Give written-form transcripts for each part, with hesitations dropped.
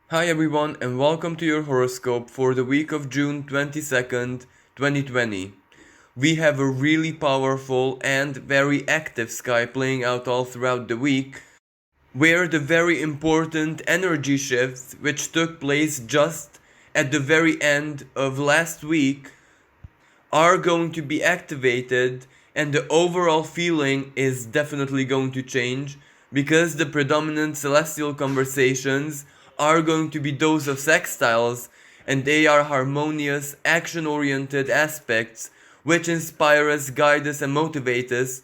Hi everyone and welcome to your horoscope for the week of June 22nd, 2020. We have a really powerful and very active sky playing out all throughout the week, where the very important energy shifts which took place just at the very end of last week are going to be activated, and the overall feeling is definitely going to change because the predominant celestial conversations are going to be those of sextiles, and they are harmonious, action oriented aspects which inspire us, guide us, and motivate us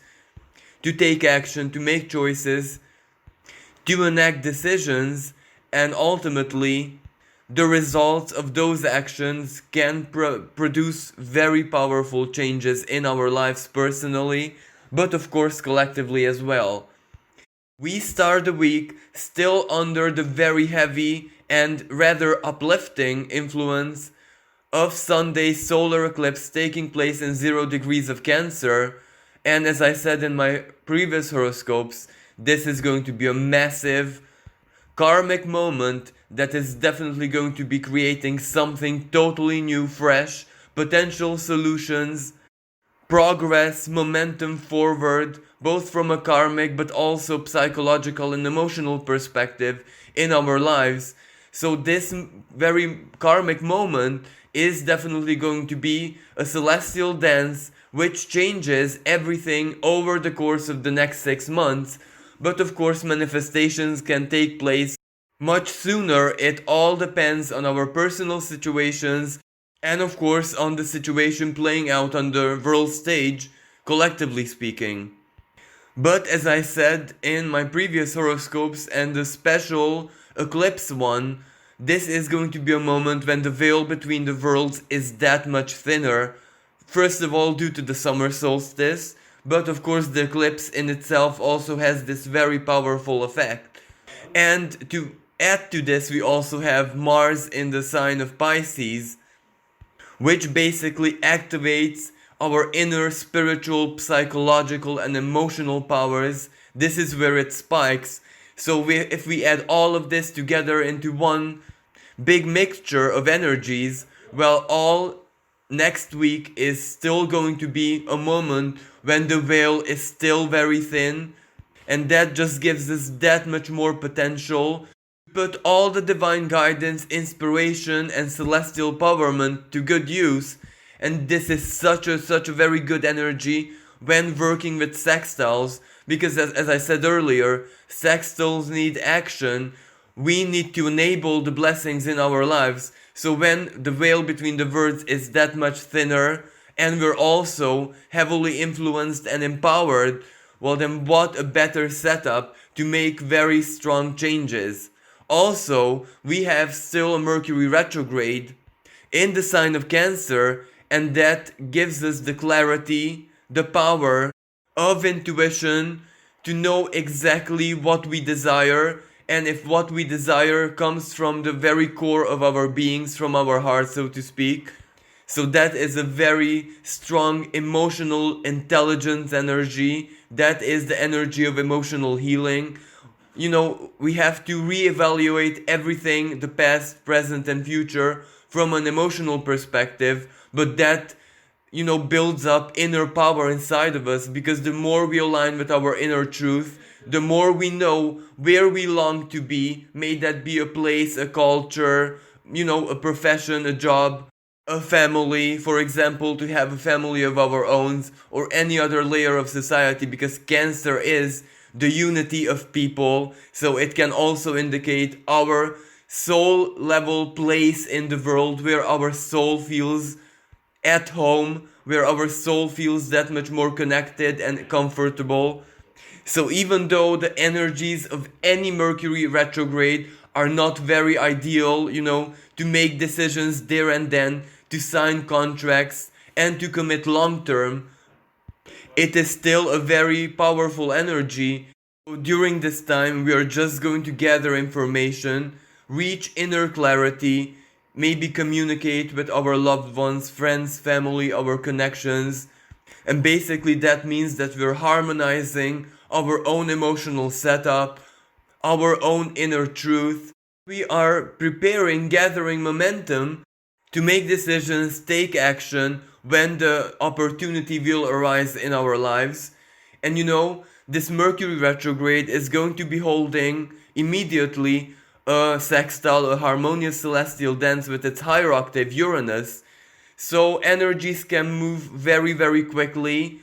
to take action, to make choices, to enact decisions, and ultimately the results of those actions can produce very powerful changes in our lives personally, but of course collectively as well. We start the week still under the very heavy and rather uplifting influence of Sunday's solar eclipse taking place in 0 degrees of Cancer. And as I said in my previous horoscopes, this is going to be a massive karmic moment that is definitely going to be creating something totally new, fresh, potential solutions, progress, momentum forward, both from a karmic but also psychological and emotional perspective in our lives. So, this very karmic moment is definitely going to be a celestial dance which changes everything over the course of the next 6 months. But of course, manifestations can take place much sooner. It all depends on our personal situations and, of course, on the situation playing out on the world stage, collectively speaking. But as I said in my previous horoscopes and the special eclipse one, this is going to be a moment when the veil between the worlds is that much thinner. First of all, due to the summer solstice, but of course, the eclipse in itself also has this very powerful effect. And to add to this, we also have Mars in the sign of Pisces, which basically activates our inner spiritual, psychological, and emotional powers. This is where it spikes. So if we add all of this together into one big mixture of energies, well, all next week is still going to be a moment when the veil is still very thin, and that just gives us that much more potential to put all the divine guidance, inspiration, and celestial empowerment to good use. And this is such a very good energy when working with sextiles, because as I said earlier, sextiles need action. We need to enable the blessings in our lives. So when the veil between the words is that much thinner, and we're also heavily influenced and empowered, well, then what a better setup to make very strong changes. Also, we have still a Mercury retrograde in the sign of Cancer, and that gives us the clarity, the power of intuition to know exactly what we desire, and if what we desire comes from the very core of our beings, from our heart, so to speak. So that is a very strong emotional intelligence energy. That is the energy of emotional healing. We have to reevaluate everything, the past, present, and future, from an emotional perspective, but that builds up inner power inside of us, because the more we align with our inner truth, the more we know where we long to be. May that be a place, a culture, a profession, a job, a family, for example, to have a family of our own, or any other layer of society, because Cancer is the unity of people. So it can also indicate our soul level place in the world, where our soul feels at home, where our soul feels that much more connected and comfortable. So even though the energies of any Mercury retrograde are not very ideal, to make decisions there and then, to sign contracts, and to commit long term, it is still a very powerful energy. During this time, we are just going to gather information, reach inner clarity, maybe communicate with our loved ones, friends, family, our connections. And basically, that means that we're harmonizing our own emotional setup, our own inner truth. We are preparing, gathering momentum to make decisions, take action when the opportunity will arise in our lives. And this Mercury retrograde is going to be holding immediately a sextile, a harmonious celestial dance with its higher octave Uranus. So energies can move very, very quickly.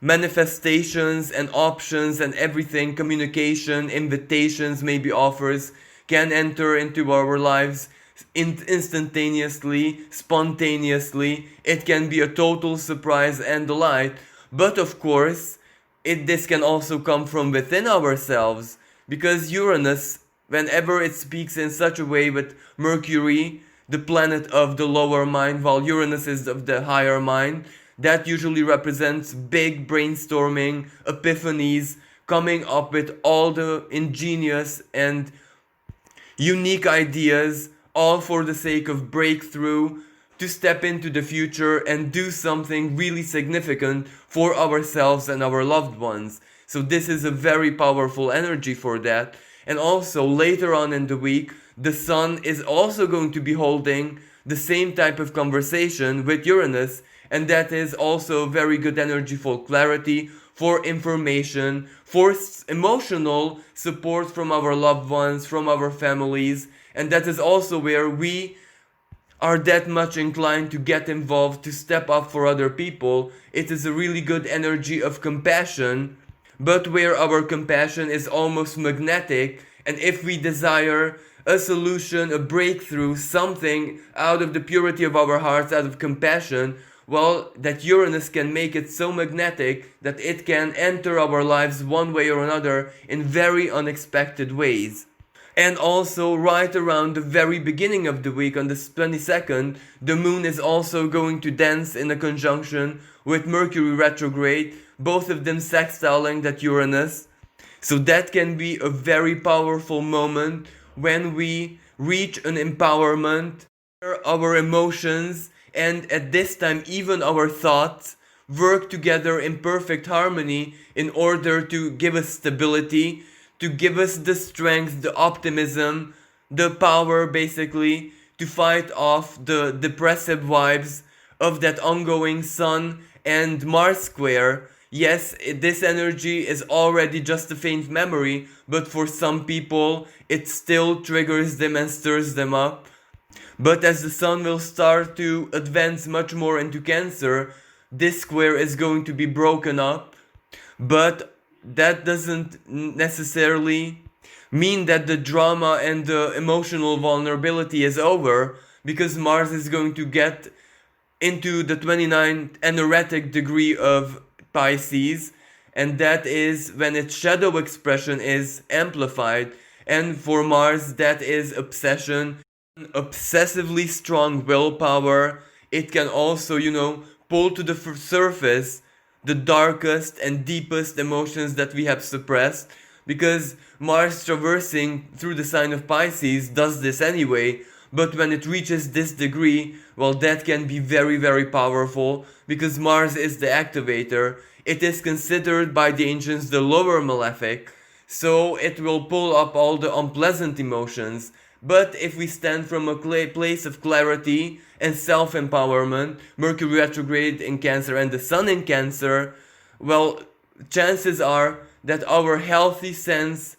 Manifestations and options and everything, communication, invitations, maybe offers, can enter into our lives instantaneously, spontaneously. It can be a total surprise and delight. But of course, this can also come from within ourselves, because Uranus, whenever it speaks in such a way with Mercury, the planet of the lower mind, while Uranus is of the higher mind, that usually represents big brainstorming, epiphanies, coming up with all the ingenious and unique ideas, all for the sake of breakthrough, to step into the future and do something really significant for ourselves and our loved ones. So this is a very powerful energy for that. And also later on in the week, the Sun is also going to be holding the same type of conversation with Uranus, and that is also very good energy for clarity, for information, for emotional support from our loved ones, from our families. And that is also where we are that much inclined to get involved, to step up for other people. It is a really good energy of compassion, but where our compassion is almost magnetic. And if we desire a solution, a breakthrough, something out of the purity of our hearts, out of compassion, well, that Uranus can make it so magnetic that it can enter our lives one way or another in very unexpected ways. And also, right around the very beginning of the week, on the 22nd, the moon is also going to dance in a conjunction with Mercury retrograde, both of them sextiling that Uranus. So that can be a very powerful moment when we reach an empowerment, our emotions, and at this time even our thoughts work together in perfect harmony in order to give us stability, to give us the strength, the optimism, the power basically to fight off the depressive vibes of that ongoing Sun and Mars square. Yes, this energy is already just a faint memory, but for some people it still triggers them and stirs them up. But as the Sun will start to advance much more into Cancer, this square is going to be broken up. But that doesn't necessarily mean that the drama and the emotional vulnerability is over, because Mars is going to get into the 29th anaretic degree of Pisces, and that is when its shadow expression is amplified. And for Mars, that is obsession, obsessively strong willpower. It can also, pull to the surface the darkest and deepest emotions that we have suppressed, because Mars traversing through the sign of Pisces does this anyway. But when it reaches this degree, well, that can be very, very powerful, because Mars is the activator. It is considered by the ancients the lower malefic, so it will pull up all the unpleasant emotions. But if we stand from a place of clarity and self-empowerment, Mercury retrograde in Cancer and the Sun in Cancer, well, chances are that our healthy sense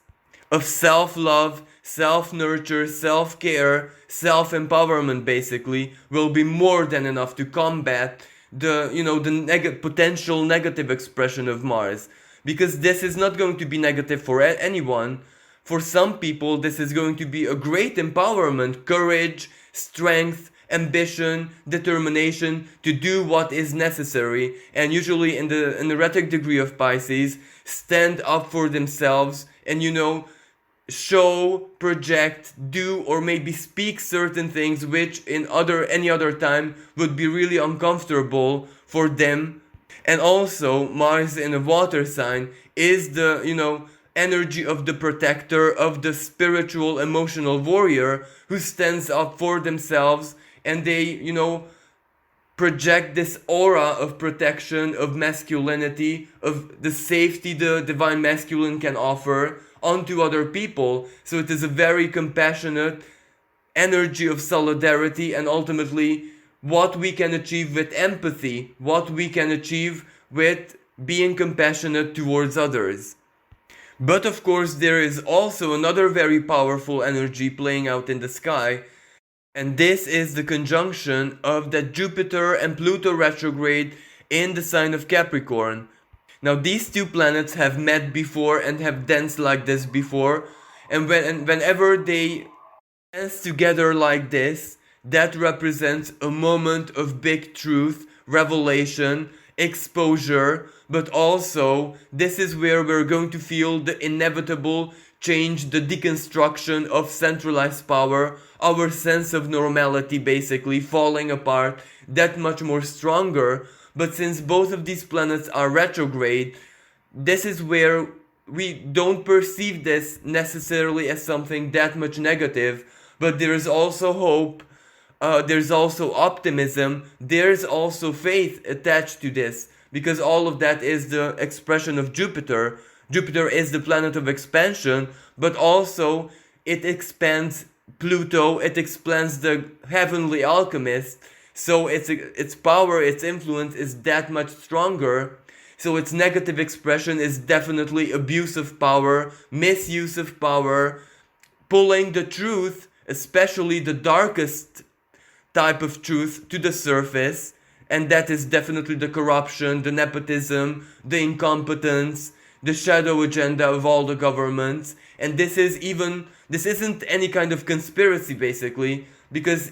of self-love, self-nurture, self-care, self-empowerment basically will be more than enough to combat the potential negative expression of Mars. Because this is not going to be negative for anyone. For some people, this is going to be a great empowerment, courage, strength, ambition, determination to do what is necessary. And usually in the retic degree of Pisces, stand up for themselves and, show, project, do, or maybe speak certain things which in any other time would be really uncomfortable for them. And also, Mars in a water sign is the, energy of the protector, of the spiritual, emotional warrior who stands up for themselves, and they, project this aura of protection, of masculinity, of the safety the divine masculine can offer onto other people. So it is a very compassionate energy of solidarity, and ultimately what we can achieve with empathy, what we can achieve with being compassionate towards others. But of course, there is also another very powerful energy playing out in the sky, and this is the conjunction of the Jupiter and Pluto retrograde in the sign of Capricorn. Now, these two planets have met before and have danced like this before, and whenever they dance together like this, that represents a moment of big truth, revelation, exposure, but also this is where we're going to feel the inevitable change, the deconstruction of centralized power, our sense of normality basically falling apart that much more stronger. But since both of these planets are retrograde, this is where we don't perceive this necessarily as something that much negative, but there is also hope, there's also optimism, there's also faith attached to this, because all of that is the expression of Jupiter. Jupiter is the planet of expansion, but also it expands Pluto, it expands the heavenly alchemist, so its power, its influence is that much stronger. So its negative expression is definitely abuse of power, misuse of power, pulling the truth, especially the darkest type of truth, to the surface, and that is definitely the corruption, the nepotism, the incompetence, the shadow agenda of all the governments. And this isn't any kind of conspiracy basically, because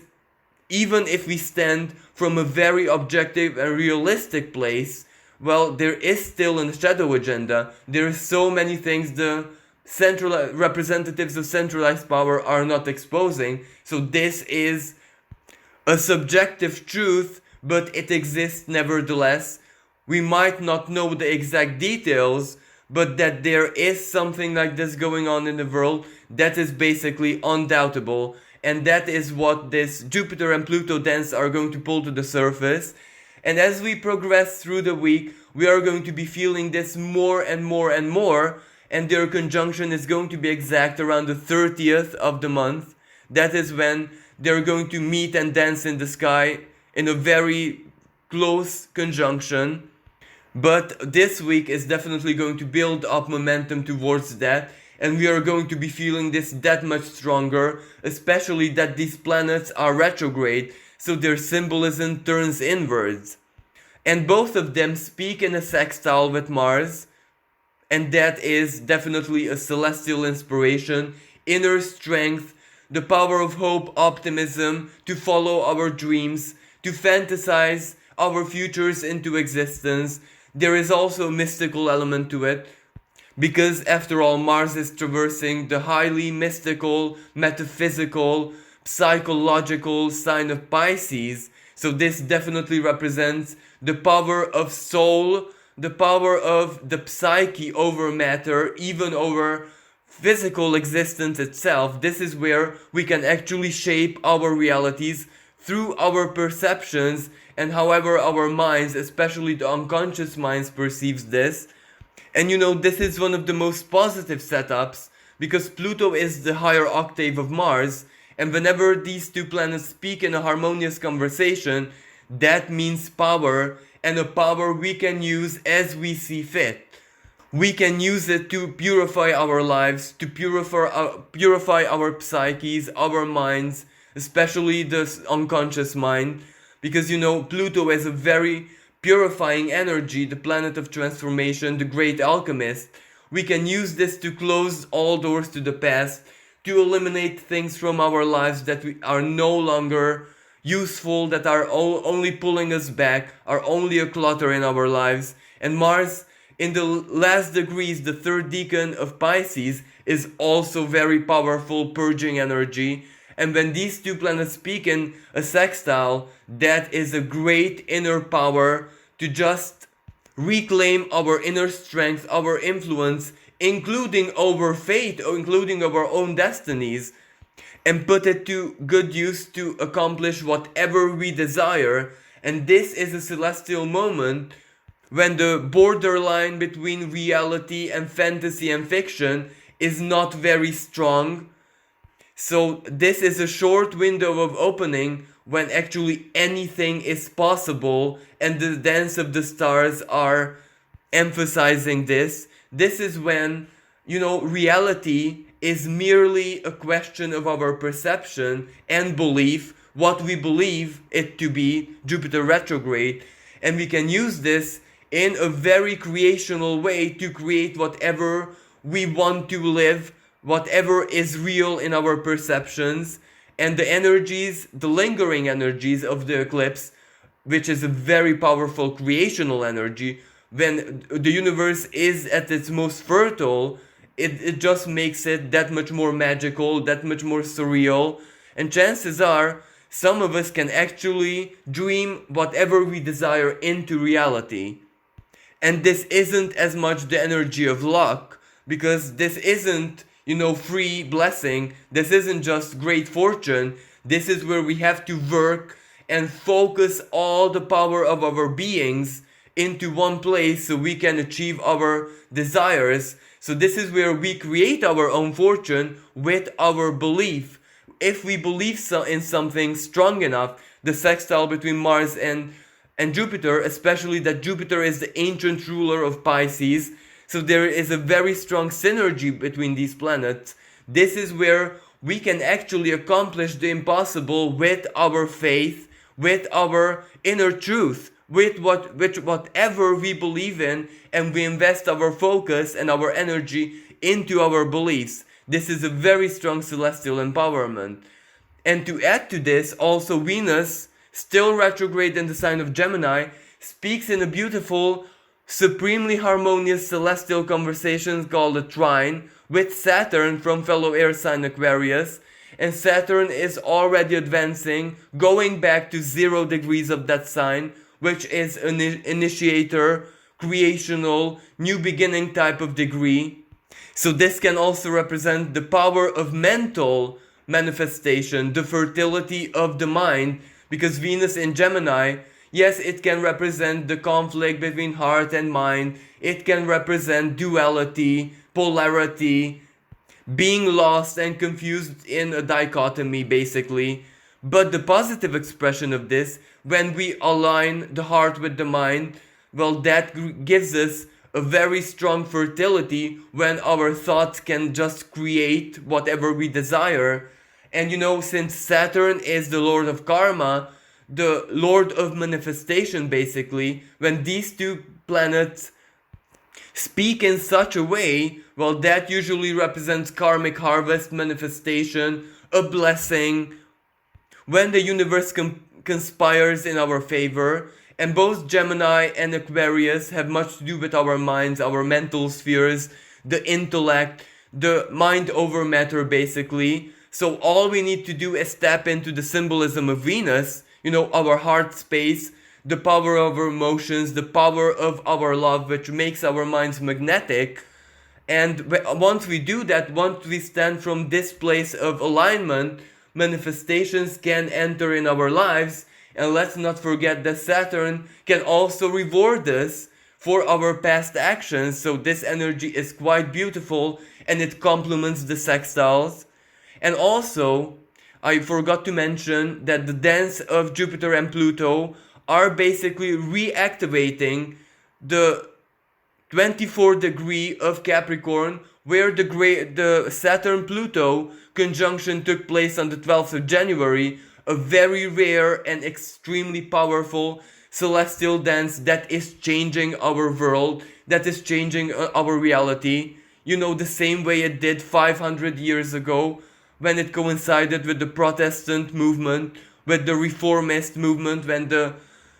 even if we stand from a very objective and realistic place, well, there is still a shadow agenda. There are so many things the central representatives of centralized power are not exposing. So this is a subjective truth, but it exists nevertheless. We might not know the exact details, but that there is something like this going on in the world, that is basically undoubtable. And that is what this Jupiter and Pluto dance are going to pull to the surface. And as we progress through the week, we are going to be feeling this more and more and more. And their conjunction is going to be exact around the 30th of the month. That is when they're going to meet and dance in the sky in a very close conjunction. But this week is definitely going to build up momentum towards that. And we are going to be feeling this that much stronger, especially that these planets are retrograde, so their symbolism turns inwards. And both of them speak in a sextile with Mars, and that is definitely a celestial inspiration, inner strength, the power of hope, optimism, to follow our dreams, to fantasize our futures into existence. There is also a mystical element to it, because after all, Mars is traversing the highly mystical, metaphysical, psychological sign of Pisces. So this definitely represents the power of soul, the power of the psyche over matter, even over physical existence itself. This is where we can actually shape our realities through our perceptions and however our minds, especially the unconscious minds, perceives this. And this is one of the most positive setups, because Pluto is the higher octave of Mars, and whenever these two planets speak in a harmonious conversation, that means power, and a power we can use as we see fit. We can use it to purify our lives, to purify our psyches, our minds, especially the unconscious mind, because Pluto is a very purifying energy, the planet of transformation, the great alchemist. We can use this to close all doors to the past, to eliminate things from our lives that are no longer useful, that are only pulling us back, are only a clutter in our lives. And Mars, in the last degrees, the third decan of Pisces, is also very powerful, purging energy. And when these two planets speak in a sextile, that is a great inner power to just reclaim our inner strength, our influence, including our fate, or including our own destinies, and put it to good use to accomplish whatever we desire. And this is a celestial moment when the borderline between reality and fantasy and fiction is not very strong. So this is a short window of opening when actually anything is possible, and the dance of the stars are emphasizing this. This is when, reality is merely a question of our perception and belief, what we believe it to be, Jupiter retrograde, and we can use this in a very creational way to create whatever we want to live, whatever is real in our perceptions. And the energies, the lingering energies of the eclipse, which is a very powerful creational energy, when the universe is at its most fertile, it just makes it that much more magical, that much more surreal. And chances are, some of us can actually dream whatever we desire into reality. And this isn't as much the energy of luck, because this isn't, free blessing. This isn't just great fortune. This is where we have to work and focus all the power of our beings into one place so we can achieve our desires. So this is where we create our own fortune with our belief. If we believe in something strong enough, the sextile between Mars and Jupiter, especially that Jupiter is the ancient ruler of Pisces, so there is a very strong synergy between these planets. This is where we can actually accomplish the impossible with our faith, with our inner truth, with whatever we believe in, and we invest our focus and our energy into our beliefs. This is a very strong celestial empowerment. And to add to this, also Venus, still retrograde in the sign of Gemini, speaks in a beautiful, supremely harmonious celestial conversation called a trine with Saturn from fellow air sign Aquarius. And Saturn is already advancing, going back to 0 degrees of that sign, which is an initiator, creational, new beginning type of degree. So this can also represent the power of mental manifestation, the fertility of the mind, because Venus in Gemini, yes, it can represent the conflict between heart and mind. It can represent duality, polarity, being lost and confused in a dichotomy, basically. But the positive expression of this, when we align the heart with the mind, well, that gives us a very strong fertility when our thoughts can just create whatever we desire. And since Saturn is the lord of karma, the lord of manifestation, basically, when these two planets speak in such a way, well, that usually represents karmic harvest, manifestation, a blessing. When the universe conspires in our favor, and both Gemini and Aquarius have much to do with our minds, our mental spheres, the intellect, the mind over matter, basically. So all we need to do is tap into the symbolism of Venus, our heart space, the power of our emotions, the power of our love, which makes our minds magnetic. And once we do that, once we stand from this place of alignment, manifestations can enter in our lives. And let's not forget that Saturn can also reward us for our past actions. So this energy is quite beautiful, and it complements the sextiles. And also, I forgot to mention that the dance of Jupiter and Pluto are basically reactivating the 24 degree of Capricorn, where the Saturn-Pluto conjunction took place on the 12th of January, a very rare and extremely powerful celestial dance that is changing our world, that is changing our reality. The same way it did 500 years ago, when it coincided with the Protestant movement, with the Reformist movement, when the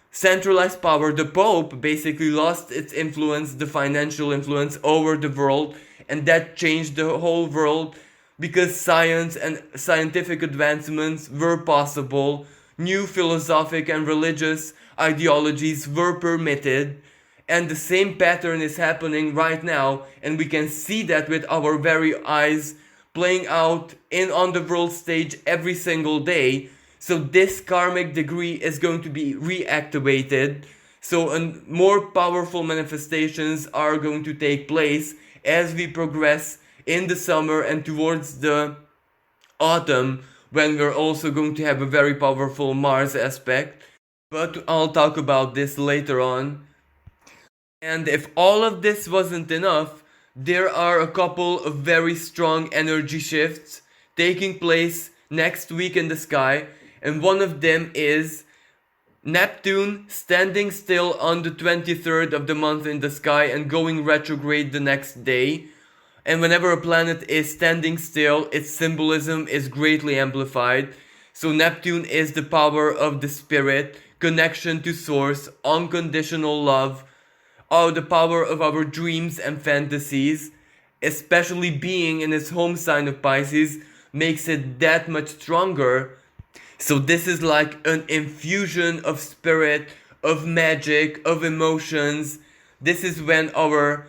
centralized power, the Pope, basically lost its influence, the financial influence over the world, and that changed the whole world because science and scientific advancements were possible, new philosophic and religious ideologies were permitted, and the same pattern is happening right now, and we can see that with our very eyes playing out on the world stage every single day. So this karmic degree is going to be reactivated. So more powerful manifestations are going to take place as we progress in the summer and towards the autumn, when we're also going to have a very powerful Mars aspect. But I'll talk about this later on. And if all of this wasn't enough, there are a couple of very strong energy shifts taking place next week in the sky, and one of them is Neptune standing still on the 23rd of the month in the sky and going retrograde the next day. And whenever a planet is standing still, its symbolism is greatly amplified. So Neptune is the power of the spirit, connection to source, unconditional love, the power of our dreams and fantasies, especially being in its home sign of Pisces, makes it that much stronger. So this is like an infusion of spirit, of magic, of emotions. This is when our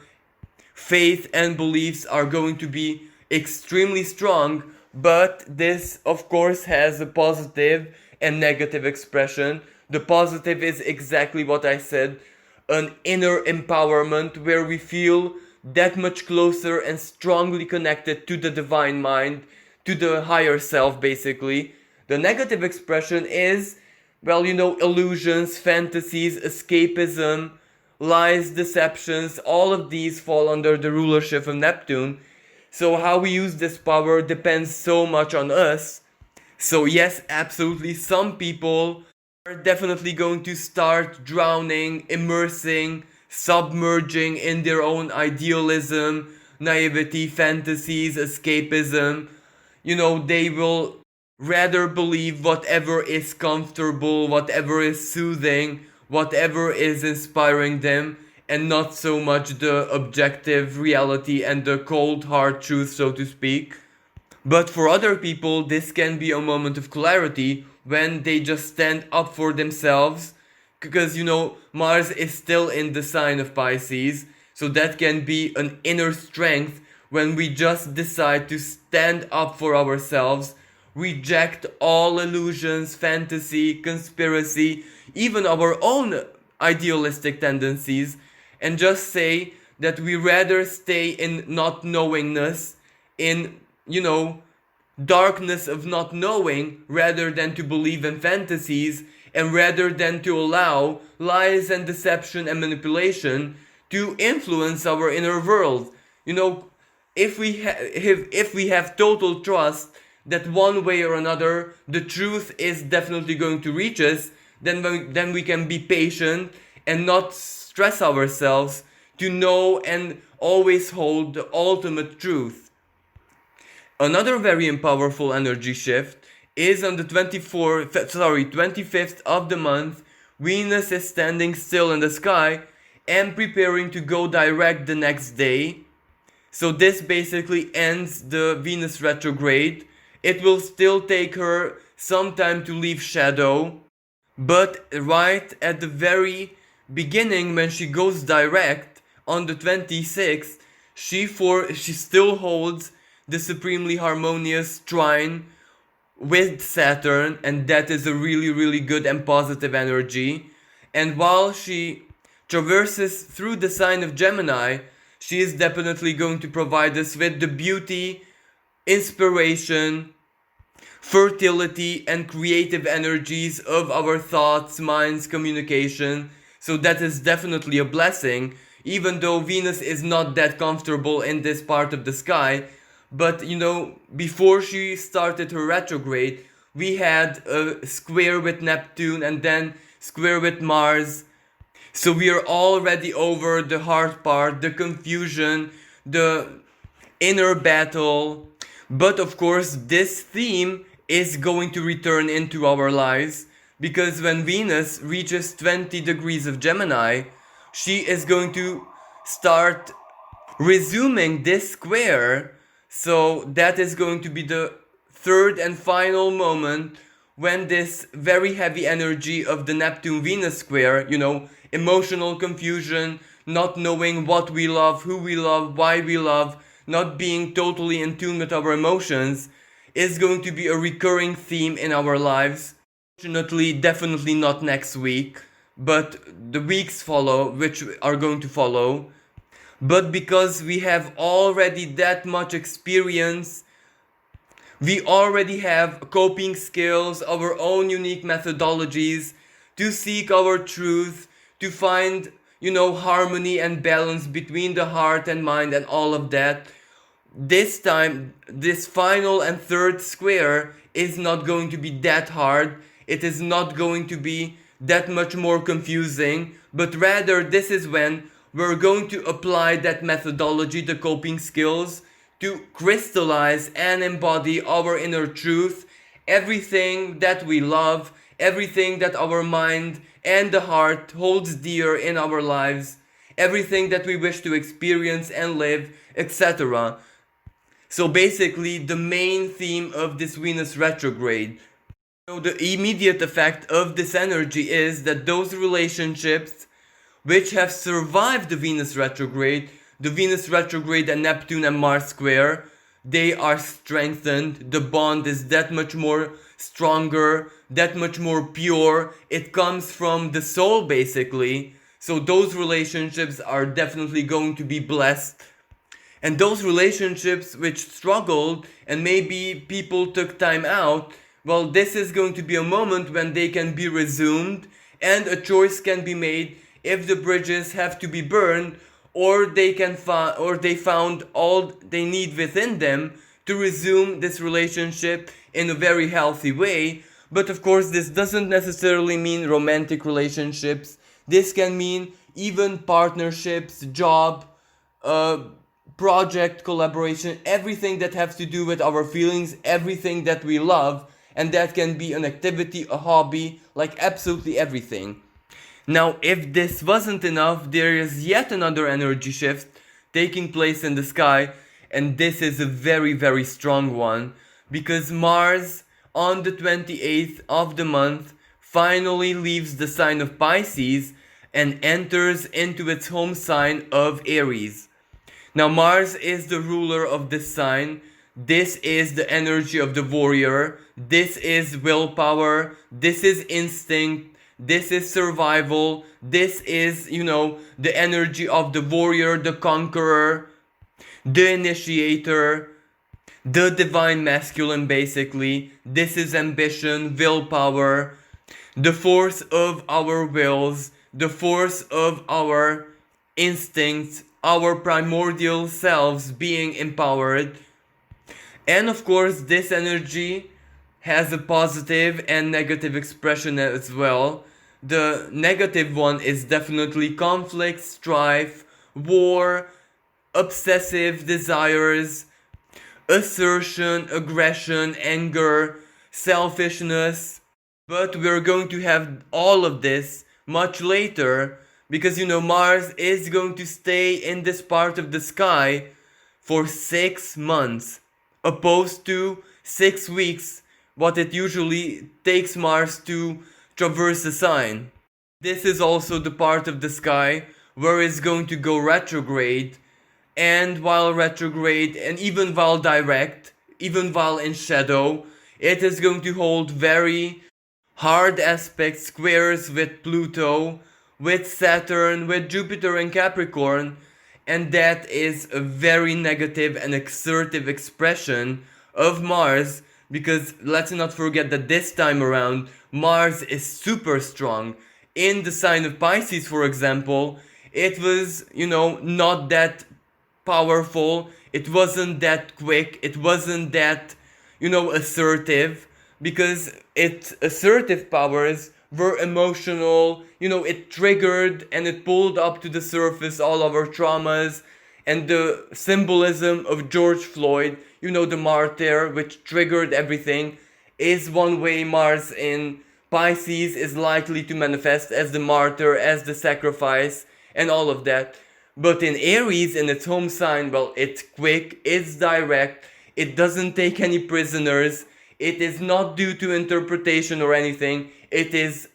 faith and beliefs are going to be extremely strong, but this of course has a positive and negative expression. The positive is exactly what I said, an inner empowerment where we feel that much closer and strongly connected to the divine mind, to the higher self basically. The negative expression is, well, illusions, fantasies, escapism, lies, deceptions, all of these fall under the rulership of Neptune. So how we use this power depends so much on us. So yes, absolutely, some people are definitely going to start drowning, immersing, submerging in their own idealism, naivety, fantasies, escapism. They will rather believe whatever is comfortable, whatever is soothing, whatever is inspiring them, and not so much the objective reality and the cold hard truth, so to speak. But for other people, this can be a moment of clarity when they just stand up for themselves, because Mars is still in the sign of Pisces, so that can be an inner strength when we just decide to stand up for ourselves, reject all illusions, fantasy, conspiracy, even our own idealistic tendencies, and just say that we rather stay in not knowingness, in, darkness of not knowing, rather than to believe in fantasies, and rather than to allow lies and deception and manipulation to influence our inner world. If we have total trust that one way or another the truth is definitely going to reach us, then we can be patient and not stress ourselves to know and always hold the ultimate truth. Another very powerful energy shift is on the 25th of the month. Venus is standing still in the sky and preparing to go direct the next day. So this basically ends the Venus retrograde. It will still take her some time to leave shadow, but right at the very beginning, when she goes direct on the 26th, she still holds the supremely harmonious trine with Saturn, and that is a really, really good and positive energy. And while she traverses through the sign of Gemini, she is definitely going to provide us with the beauty, inspiration, fertility, and creative energies of our thoughts, minds, communication. So that is definitely a blessing, even though Venus is not that comfortable in this part of the sky. But before she started her retrograde, we had a square with Neptune and then square with Mars. So we are already over the hard part, the confusion, the inner battle. But of course, this theme is going to return into our lives, because when Venus reaches 20 degrees of Gemini, she is going to start resuming this square. So that is going to be the third and final moment when this very heavy energy of the Neptune-Venus square, emotional confusion, not knowing what we love, who we love, why we love, not being totally in tune with our emotions, is going to be a recurring theme in our lives. Fortunately, definitely not next week, but the weeks which are going to follow. But because we have already that much experience, we already have coping skills, our own unique methodologies to seek our truth, to find, harmony and balance between the heart and mind and all of that. This time, this final and third square is not going to be that hard. It is not going to be that much more confusing, but rather this is when we're going to apply that methodology, the coping skills, to crystallize and embody our inner truth, everything that we love, everything that our mind and the heart holds dear in our lives, everything that we wish to experience and live, etc. So basically, the main theme of this Venus retrograde. So the immediate effect of this energy is that those relationships which have survived the Venus retrograde and Neptune and Mars square, they are strengthened. The bond is that much more stronger, that much more pure. It comes from the soul basically. So those relationships are definitely going to be blessed. And those relationships which struggled and maybe people took time out, well, this is going to be a moment when they can be resumed and a choice can be made if the bridges have to be burned, or they found all they need within them to resume this relationship in a very healthy way. But of course, this doesn't necessarily mean romantic relationships. This can mean even partnerships, job, project, collaboration, everything that has to do with our feelings, everything that we love, and that can be an activity, a hobby, like absolutely everything. Now, if this wasn't enough, there is yet another energy shift taking place in the sky, and this is a very, very strong one, because Mars, on the 28th of the month, finally leaves the sign of Pisces and enters into its home sign of Aries. Now, Mars is the ruler of this sign. This is the energy of the warrior. This is willpower. This is instinct. This is survival. This is, the energy of the warrior, the conqueror, the initiator, the divine masculine basically. This is ambition, willpower, the force of our wills, the force of our instincts, our primordial selves being empowered. And of course, this energy has a positive and negative expression as well. The negative one is definitely conflict, strife, war, obsessive desires, assertion, aggression, anger, selfishness. But we're going to have all of this much later because Mars is going to stay in this part of the sky for 6 months, opposed to 6 weeks, what it usually takes Mars to traverse a sign. This is also the part of the sky where it's going to go retrograde, and while retrograde and even while direct, even while in shadow, it is going to hold very hard aspect squares with Pluto, with Saturn, with Jupiter and Capricorn, and that is a very negative and assertive expression of Mars, because let's not forget that this time around Mars is super strong. In the sign of Pisces, for example, it was, not that powerful, it wasn't that quick, it wasn't that, assertive, because its assertive powers were emotional, it triggered and it pulled up to the surface all of our traumas, and the symbolism of George Floyd, the martyr, which triggered everything, is one way Mars in Pisces is likely to manifest as the martyr, as the sacrifice, and all of that. But in Aries, in its home sign, well, it's quick, it's direct, it doesn't take any prisoners, it is not due to interpretation or anything, it is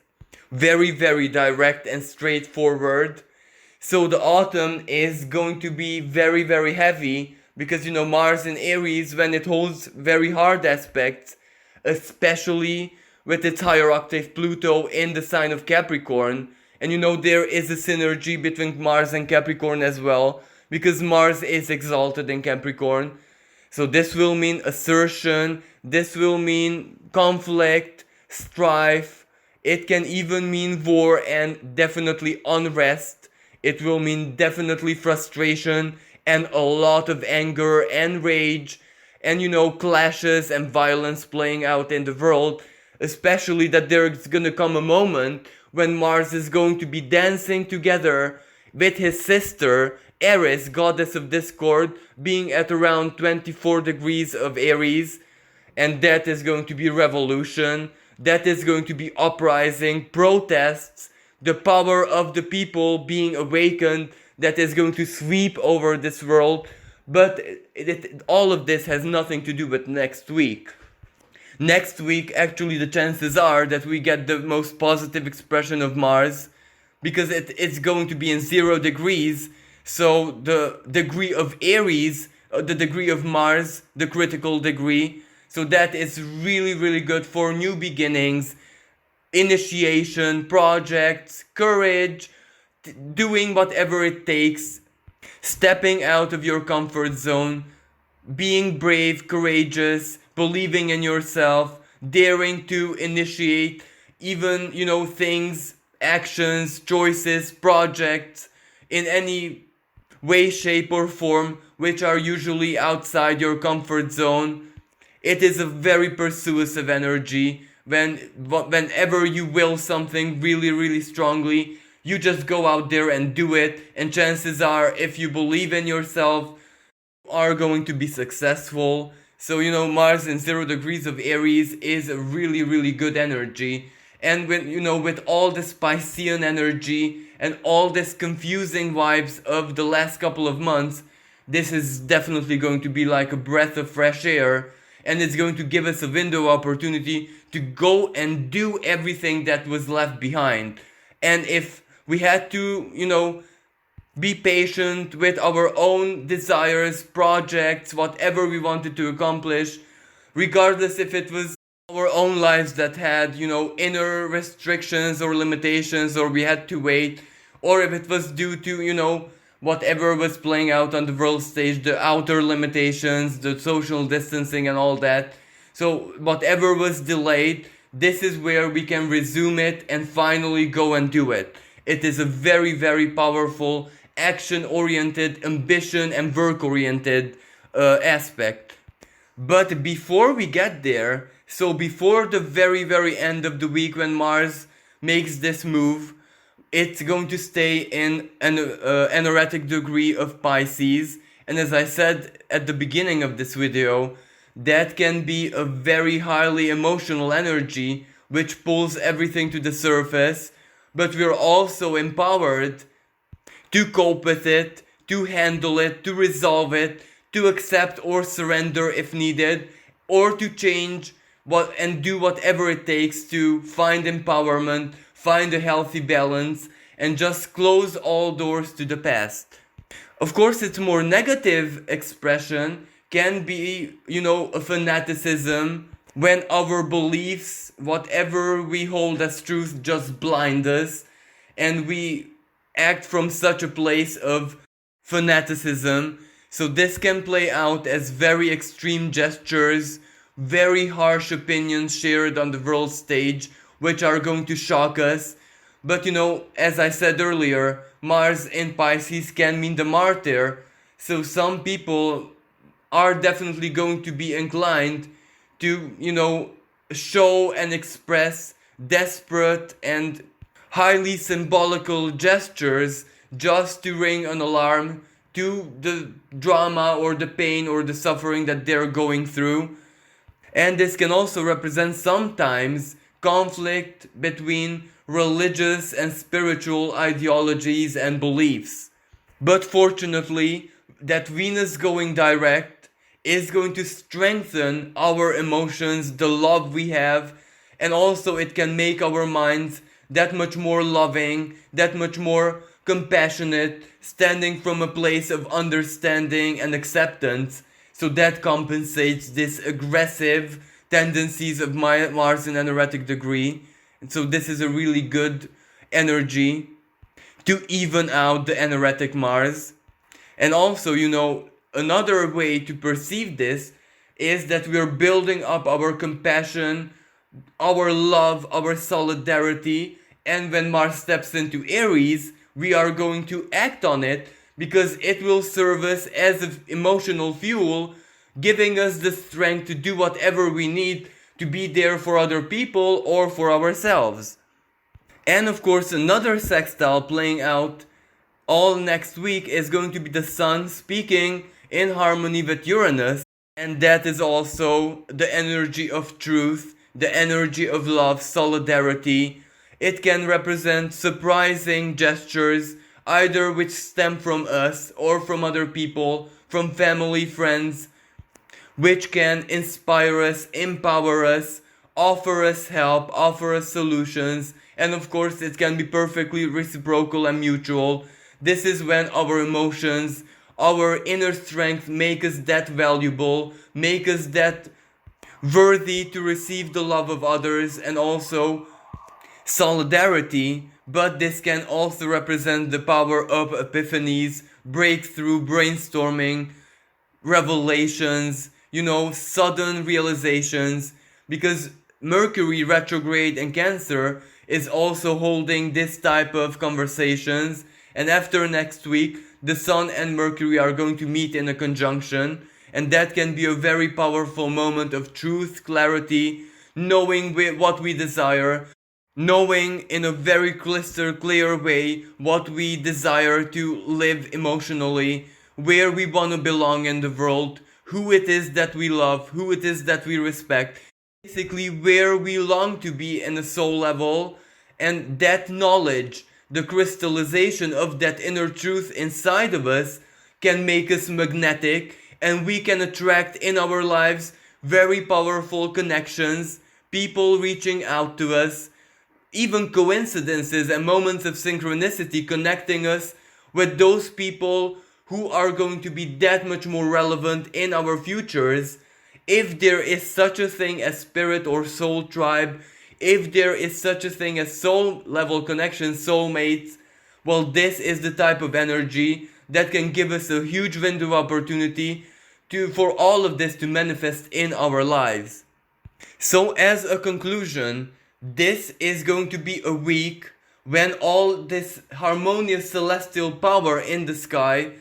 very, very direct and straightforward. So the autumn is going to be very, very heavy because, Mars in Aries, when it holds very hard aspects, especially with its higher octave Pluto in the sign of Capricorn, and there is a synergy between Mars and Capricorn as well. because Mars is exalted in Capricorn. So this will mean assertion, this will mean conflict, strife, it can even mean war and definitely unrest. It will mean definitely frustration and a lot of anger and rage and clashes and violence playing out in the world. Especially that there's gonna come a moment when Mars is going to be dancing together with his sister Eris, goddess of discord, being at around 24 degrees of Aries, and that is going to be revolution, that is going to be uprising, protests, the power of the people being awakened, that is going to sweep over this world. But all of this has nothing to do with next week. Next week, actually, the chances are that we get the most positive expression of Mars, because it's going to be in 0 degrees. So the degree of Aries, the degree of Mars, the critical degree. So that is really, really good for new beginnings, initiation, projects, courage, doing whatever it takes, stepping out of your comfort zone, being brave, courageous, believing in yourself, daring to initiate even, things, actions, choices, projects in any way, shape, or form which are usually outside your comfort zone. It is a very persuasive energy. Whenever you will something really, really strongly, you just go out there and do it, and chances are, if you believe in yourself, you are going to be successful. So Mars in 0 degrees of Aries is a really, really good energy. And with all this Piscean energy and all this confusing vibes of the last couple of months, this is definitely going to be like a breath of fresh air, and it's going to give us a window opportunity to go and do everything that was left behind. And if we had to, be patient with our own desires, projects, whatever we wanted to accomplish, regardless if it was our own lives that had, inner restrictions or limitations, or we had to wait, or if it was due to, whatever was playing out on the world stage, the outer limitations, the social distancing and all that. So whatever was delayed, this is where we can resume it and finally go and do it. It is a very, very powerful, action-oriented, ambition and work-oriented aspect. But before we get there, so before the very, very end of the week when Mars makes this move, it's going to stay in an anaretic degree of Pisces. And as I said at the beginning of this video, that can be a very highly emotional energy which pulls everything to the surface. But we're also empowered to cope with it, to handle it, to resolve it, to accept or surrender if needed, or to change and do whatever it takes to find empowerment, find a healthy balance, and just close all doors to the past. Of course, its more negative expression can be, a fanaticism, when our beliefs, whatever we hold as truth, just blind us, and we act from such a place of fanaticism. So this can play out as very extreme gestures, very harsh opinions shared on the world stage, which are going to shock us. But as I said earlier, Mars in Pisces can mean the martyr. So some people are definitely going to be inclined to, show and express desperate and highly symbolical gestures just to ring an alarm to the drama or the pain or the suffering that they're going through. And this can also represent sometimes conflict between religious and spiritual ideologies and beliefs. But fortunately, that Venus going direct is going to strengthen our emotions, the love we have, and also it can make our minds that much more loving, that much more compassionate, standing from a place of understanding and acceptance. So that compensates this aggressive tendencies of Mars in anaretic degree. And so this is a really good energy to even out the anaretic Mars. And also, another way to perceive this is that we are building up our compassion, our love, our solidarity, and when Mars steps into Aries, we are going to act on it because it will serve us as an emotional fuel, giving us the strength to do whatever we need to be there for other people or for ourselves. And of course, another sextile playing out all next week is going to be the Sun speaking in harmony with Uranus, and that is also the energy of truth, the energy of love, solidarity. It can represent surprising gestures, either which stem from us or from other people, from family, friends, which can inspire us, empower us, offer us help, offer us solutions, and of course it can be perfectly reciprocal and mutual. This is when our emotions, our inner strength make us that valuable, make us that worthy to receive the love of others and also solidarity. But this can also represent the power of epiphanies, breakthrough, brainstorming, revelations, sudden realizations, because Mercury retrograde in Cancer is also holding this type of conversations. And after next week, the Sun and Mercury are going to meet in a conjunction, and that can be a very powerful moment of truth, clarity, knowing what we desire, knowing in a very crystal clear way what we desire to live emotionally, where we want to belong in the world, who it is that we love, who it is that we respect, basically where we long to be in a soul level. And that knowledge, the crystallization of that inner truth inside of us, can make us magnetic, and we can attract in our lives very powerful connections, people reaching out to us, even coincidences and moments of synchronicity connecting us with those people who are going to be that much more relevant in our futures. If there is such a thing as spirit or soul tribe, if there is such a thing as soul level connection, soulmates, well, this is the type of energy that can give us a huge window of opportunity for all of this to manifest in our lives. So as a conclusion, this is going to be a week when all this harmonious celestial power in the sky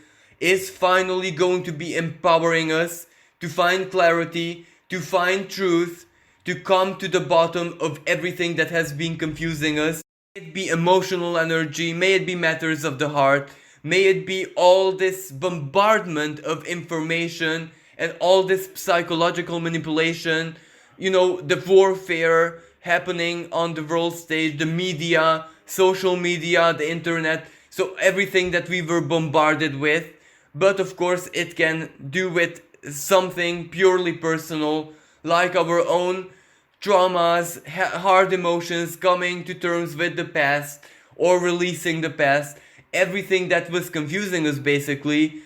is finally going to be empowering us to find clarity, to find truth, to come to the bottom of everything that has been confusing us. May it be emotional energy, may it be matters of the heart, may it be all this bombardment of information and all this psychological manipulation, the warfare happening on the world stage, the media, social media, the internet, so everything that we were bombarded with. But of course it can do with something purely personal, like our own traumas, hard emotions, coming to terms with the past or releasing the past, everything that was confusing us basically.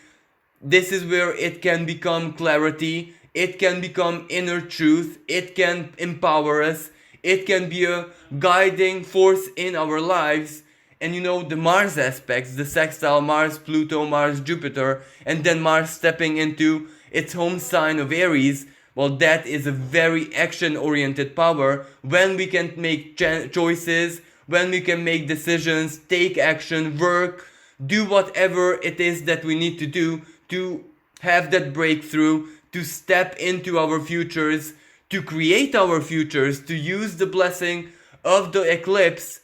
This is where it can become clarity, it can become inner truth, it can empower us, it can be a guiding force in our lives. And the Mars aspects, the sextile Mars, Pluto, Mars, Jupiter, and then Mars stepping into its home sign of Aries, well, that is a very action-oriented power when we can make choices, when we can make decisions, take action, work, do whatever it is that we need to do to have that breakthrough, to step into our futures, to create our futures, to use the blessing of the eclipse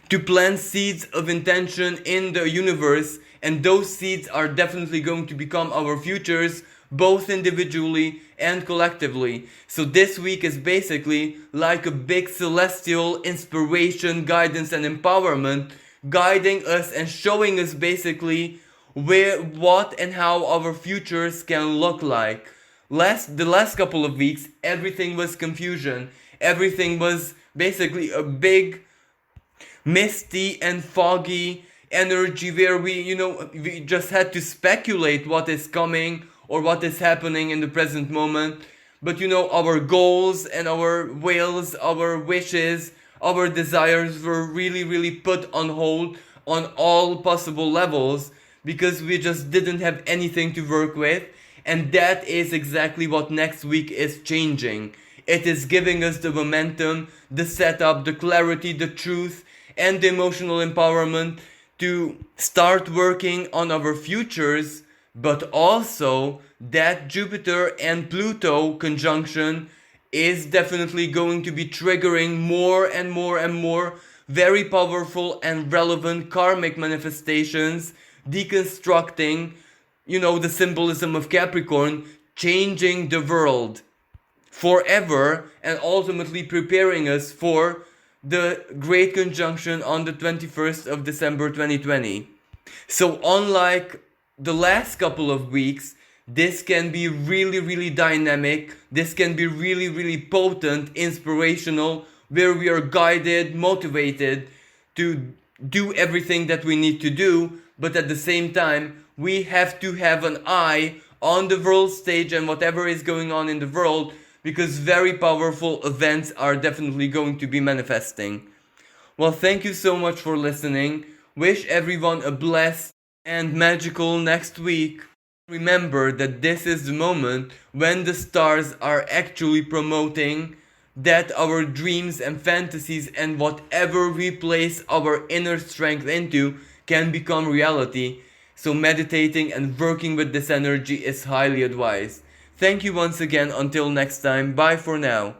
to plant seeds of intention in the universe, and those seeds are definitely going to become our futures, both individually and collectively. So this week is basically like a big celestial inspiration, guidance and empowerment, guiding us and showing us basically where, what and how our futures can look like. The last couple of weeks, everything was confusion. Everything was basically a big misty and foggy energy where we just had to speculate what is coming or what is happening in the present moment. But our goals and our wills, our wishes, our desires were really, really put on hold on all possible levels. because we just didn't have anything to work with. And that is exactly what next week is changing. It is giving us the momentum, the setup, the clarity, the truth, and the emotional empowerment to start working on our futures. But also, that Jupiter and Pluto conjunction is definitely going to be triggering more and more and more very powerful and relevant karmic manifestations, deconstructing, the symbolism of Capricorn, changing the world forever, and ultimately preparing us for the great conjunction on the 21st of December 2020. So unlike the last couple of weeks, this can be really, really dynamic. This can be really, really potent, inspirational, where we are guided, motivated to do everything that we need to do. But at the same time, we have to have an eye on the world stage and whatever is going on in the world, because very powerful events are definitely going to be manifesting. Well, thank you so much for listening. Wish everyone a blessed and magical next week. Remember that this is the moment when the stars are actually promoting that our dreams and fantasies and whatever we place our inner strength into can become reality. So meditating and working with this energy is highly advised. Thank you once again. Until next time. Bye for now.